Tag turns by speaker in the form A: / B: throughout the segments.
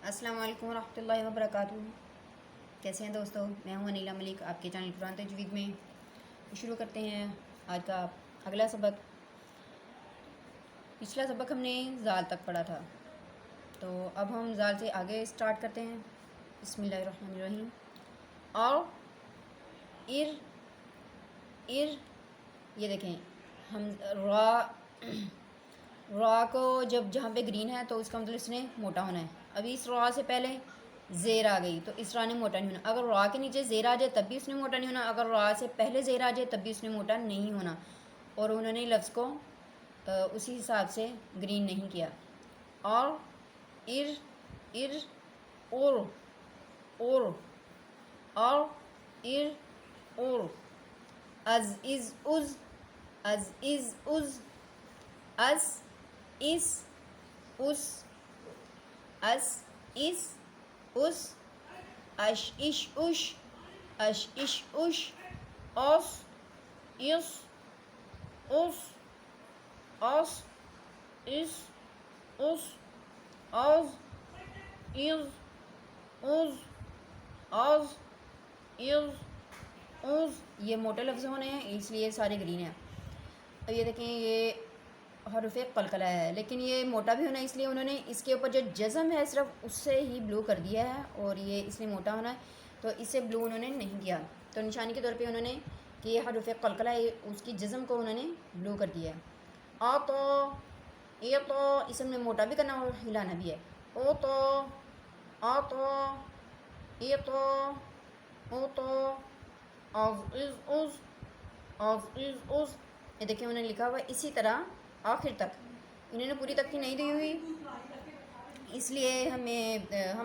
A: السلام علیکم ورحمۃ اللہ وبرکاتہ۔ کیسے ہیں دوستو؟ میں ہوں انیلا ملک، آپ کے چینل قرآن تجوید میں شروع کرتے ہیں آج کا اگلا سبق۔ پچھلا سبق ہم نے زال تک پڑھا تھا، تو اب ہم زال سے آگے سٹارٹ کرتے ہیں۔ بسم اللہ الرحمن الرحیم۔ اور یہ دیکھیں، ہم را کو جب جہاں پہ گرین ہے تو اس کا مطلب اس نے موٹا ہونا ہے۔ ابھی اس را سے پہلے زیر آ گئی تو اس را نے موٹا نہیں ہونا۔ اگر را کے نیچے زیر آ جائے تب بھی اس نے موٹا نہیں ہونا، اگر را سے پہلے زیر آ جائے تب بھی اس نے موٹا نہیں ہونا۔ اور انہوں نے لفظ کو اسی حساب سے گرین نہیں کیا۔ اور از از از از از از از اس اس اس اس اس اش اش اش اش اش اش اس اس اس اس اس اس از از یہ موٹے لفظ ہونے ہیں، اس لیے سارے گرین ہیں۔ اب یہ دیکھیں، یہ حرف قلقلہ ہے، لیکن یہ موٹا بھی ہونا ہے، اس لیے انہوں نے اس کے اوپر جو جزم ہے صرف اس سے ہی بلو کر دیا ہے، اور یہ اس لیے موٹا ہونا ہے تو اسے بلو انہوں نے نہیں کیا۔ تو نشانی کے طور پہ انہوں نے کہ یہ حرف قلقلہ ہے، اس کی جزم کو انہوں نے بلو کر دیا ہے۔ یہ تو اس میں موٹا بھی کرنا اور ہلانا بھی ہے۔ یہ دیکھیں انہوں نے لکھا ہوا ہے اسی طرح آخر تک، انہوں نے پوری تک نہیں دی ہوئی، اس لیے ہم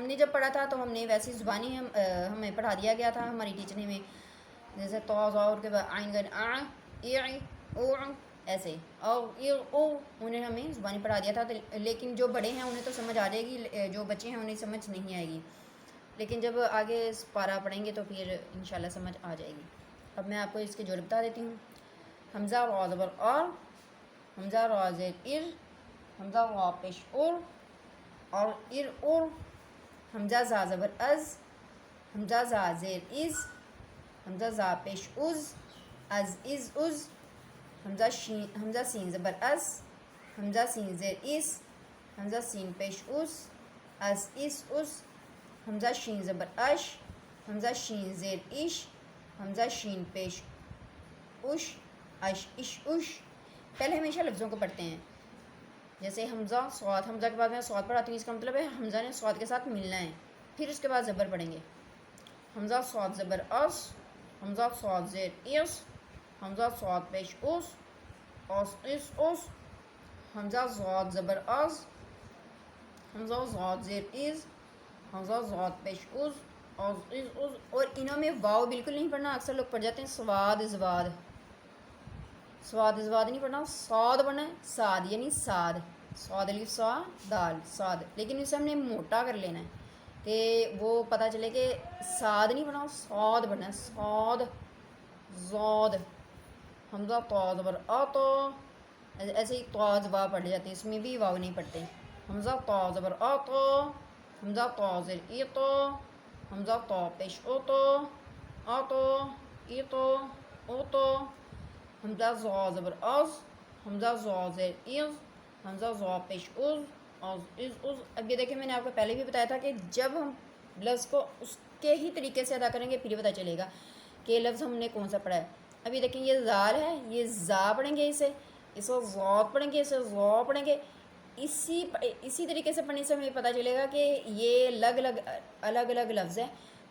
A: نے جب پڑھا تھا تو ہم نے ویسی زبانی ہمیں پڑھا دیا گیا تھا ہماری ٹیچر نے ہمیں، جیسے تو زور کے بعد آئین گن ایسے، اور انہیں ہمیں زبانی پڑھا دیا تھا، لیکن جو بڑے ہیں انہیں تو سمجھ آ جائے گی، جو بچے ہیں انہیں سمجھ نہیں آئے گی، لیکن جب آگے پارا پڑھیں گے تو پھر انشاءاللہ سمجھ آ جائے گی۔ اب میں آپ کو اس کے جوڑ بتا دیتی ہوں۔ حمزہ را زبر اور، حمزہ را زیر حمزہ را پیش اور حمزہ زا زبر از، حمزہ زا زیر حمزہ زا پیش از حمزہ سین زبر از، حمزہ سین زیر حمزہ سین پیش حمزہ شین زبر اش، حمزہ شین زیر حمزہ شین پیش اش پہلے ہمیشہ لفظوں کو پڑھتے ہیں، جیسے حمزہ صاد، حمزہ کے بعد میں صاد پڑھاتی ہوں، اس کا مطلب ہے حمزہ نے صاد کے ساتھ ملنا ہے، پھر اس کے بعد زبر پڑھیں گے۔ حمزہ صاد زبر اس، حمزہ صاد زیر حمزہ صاد پیش حمزہ صاد زبر از، حمزہ صاد زیر حمزہ صاد پیش اور انہوں میں واو بالکل نہیں پڑھنا، اکثر لوگ پڑھ جاتے ہیں سواد زواد نہیں پڑھنا، صاد پڑھنا ہے، صاد یعنی صاد الف صا دال صاد، لیکن اسے ہم نے موٹا کر لینا ہے کہ وہ پتہ چلے کہ صاد نہیں پڑھنا، صاد پڑھنا ہے، صاد زاد۔ حمزہ طا زبر تو ایسے ہی طا زبا پڑھ جاتے ہیں، اس میں بھی واو نہیں پڑھتے۔ حمزہ طا زبر تو، حمزہ طا زیر حمزہ طا پیش حمزہ زا زبر از، حمزہ زا زیر حمزہ زا پیش اب یہ دیکھیں، میں نے آپ کو پہلے بھی بتایا تھا کہ جب ہم لفظ کو اس کے ہی طریقے سے ادا کریں گے پھر پتہ چلے گا کہ لفظ ہم نے کون سا پڑھا ہے۔ اب یہ دیکھیں، یہ زال ہے، یہ زا پڑھیں گے، اسے زاد پڑھیں گے، اسے زا پڑھیں گے، اسی طریقے سے پڑھنے سے ہمیں پتہ چلے گا کہ یہ الگ الگ لفظ ہیں،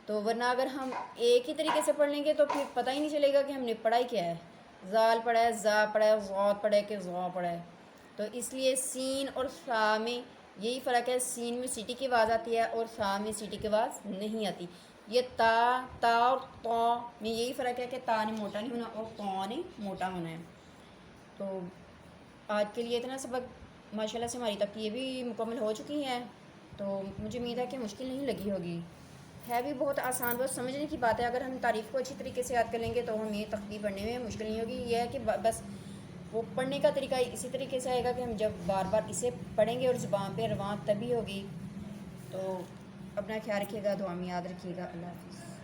A: تو ورنہ اگر ہم ایک ہی طریقے سے پڑھ لیں گے تو پھر پتہ ہی نہیں چلے گا کہ ہم نے پڑھا ہی کیا ہے، زال پڑھا ہے، زا پڑھا ہے، زاد پڑھا ہے کہ زا پڑھا ہے۔ تو اس لیے سین اور سا میں یہی فرق ہے، سین میں سیٹی کی آواز آتی ہے اور سا میں سیٹی کی آواز نہیں آتی۔ یہ تا اور تا میں یہی فرق ہے کہ تا نے موٹا نہیں ہونا اور تا نے موٹا ہونا ہے۔ تو آج کے لیے اتنا سبق ماشاءاللہ سے ہماری تک یہ بھی مکمل ہو چکی ہیں، تو مجھے امید ہے کہ مشکل نہیں لگی ہوگی، ہے بھی بہت آسان، بس سمجھنے کی بات ہے۔ اگر ہم تعریف کو اچھی طریقے سے یاد کر لیں گے تو ہمیں تخفیف پڑھنے میں مشکل نہیں ہوگی۔ یہ ہے کہ بس وہ پڑھنے کا طریقہ اسی طریقے سے آئے گا کہ ہم جب بار بار اسے پڑھیں گے اور زبان پہ رواں تبھی ہوگی۔ تو اپنا خیال رکھیے گا، دعا میں یاد رکھیے گا. اللہ حافظ.